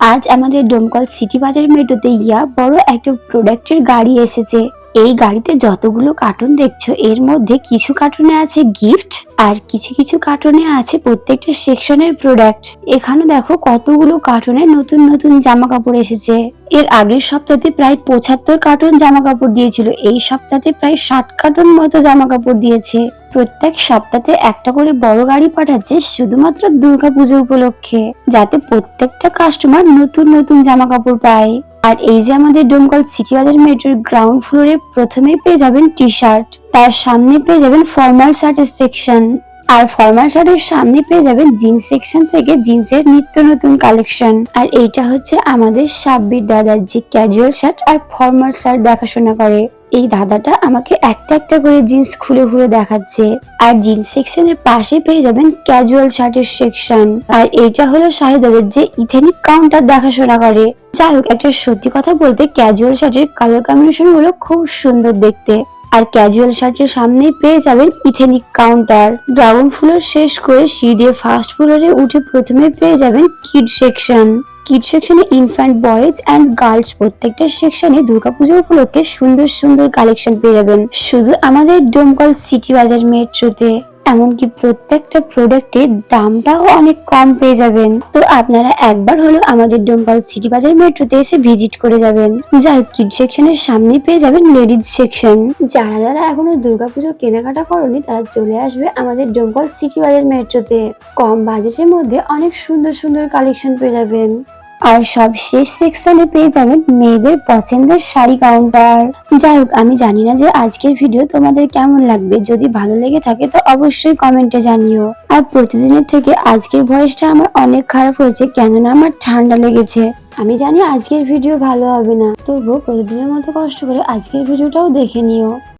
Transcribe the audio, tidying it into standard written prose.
আজ আমাদের ডোমকল সিটি বাজার মেট্রোতে বড় একটা প্রোডাক্টের গাড়ি এসেছে। এই গাড়িতে যতগুলো কার্টুন দেখছো এর মধ্যে কিছু কার্টুনে আছে গিফট আর কিছু কিছু কার্টুনে আছে প্রত্যেকটা সেকশনের প্রোডাক্ট। এখানে দেখো কতগুলো কার্টুনে নতুন নতুন জামা কাপড় এসেছে। এর আগের সপ্তাহে প্রায় 75 কার্টুন জামা কাপড় দিয়েছিল, এই সপ্তাহে প্রায় 60 কার্টুন মতো জামা কাপড় দিয়েছে। প্রত্যেক সপ্তাহে একটা করে বড় গাড়ি পাঠাচ্ছে শুধুমাত্র দুর্গাপুজো উপলক্ষে, যাতে প্রত্যেকটা কাস্টমার নতুন নতুন জামা কাপড় পায়। আর এই যে আমাদের ডোমকল সিটি বাজার মেট্রোর গ্রাউন্ড ফ্লোরে প্রথমেই পেয়ে যাবেন টি শার্ট, তার সামনে পেয়ে যাবেন ফর্মাল শার্টের সেকশন, আর ফর্মাল শার্টের সামনে পেয়ে যাবেন জিন্স সেকশন থেকে জিন্সের নিত্য নতুন কালেকশন। আর এইটা হচ্ছে আমাদের সাব্বির দাদার যে ক্যাজুয়াল শার্ট আর ফর্মাল শার্ট দেখাশোনা করে। এই দাদাটা আমাকে একটা একটা করে জিন্স খুলে খুলে দেখাচ্ছে। আর জিন্স সেকশনের পাশে পেয়ে যাবেন ক্যাজুয়াল শার্টের সেকশন। আর এইটা হলো শাহিদাদের যে ইথেনিক কাউন্টার দেখাশোনা করে। যাই হোক, একটা সত্যি কথা বলতে ক্যাজুয়াল শার্টের কালার কম্বিনেশন গুলো খুব সুন্দর দেখতে। আর ক্যাজুয়াল শার্টের সামনেই পেয়ে যাবেন ইথেনিক কাউন্টার। গ্রাউন্ড ফ্লোর শেষ করে সিঁড়ি ফার্স্ট ফ্লোরে উঠে প্রথমে পেয়ে যাবেন কিড সেকশন। কিড সেকশনে ইনফ্যান্ট বয়েজ এন্ড গার্লস প্রত্যেকটা সেকশনে দুর্গাপূজা উপলক্ষে সুন্দর সুন্দর কালেকশন পেয়ে যাবেন শুধু আমাদের ডোমকল সিটি বাজার মেট্রোতে। এমনকি প্রত্যেকটা প্রোডাক্টের দামটাও অনেক কম পেয়ে যাবেন। তো আপনারা একবার হলো আমাদের ডোমকল সিটি বাজার মেট্রোতে এসে ভিজিট করে যাবেন। যাই হোক, কিড সেকশনের সামনে পেয়ে যাবেন লেডিজ সেকশন। যারা যারা এখনো দুর্গাপুজো কেনাকাটা করেনি তারা চলে আসবে আমাদের ডোমকল সিটি বাজার মেট্রোতে। কম বাজেটের মধ্যে অনেক সুন্দর সুন্দর কালেকশন পেয়ে যাবেন। আর সব শেষ সেকশনে পেয়ে যাবেন মেয়েদের পছন্দের শাড়ি কাউন্টার। যাই হোক, আমি জানি না যে আজকের ভিডিও তোমাদের কেমন লাগবে। যদি ভালো লেগে থাকে তো অবশ্যই কমেন্টে জানিও। আর প্রতিদিনের থেকে আজকের ভয়েসটা আমার অনেক খারাপ হয়েছে, কেননা আমার ঠান্ডা লেগেছে। আমি জানি আজকের ভিডিও ভালো হবে না, তবুও প্রতিদিনের মতো কষ্ট করে আজকের ভিডিওটাও দেখে নিও।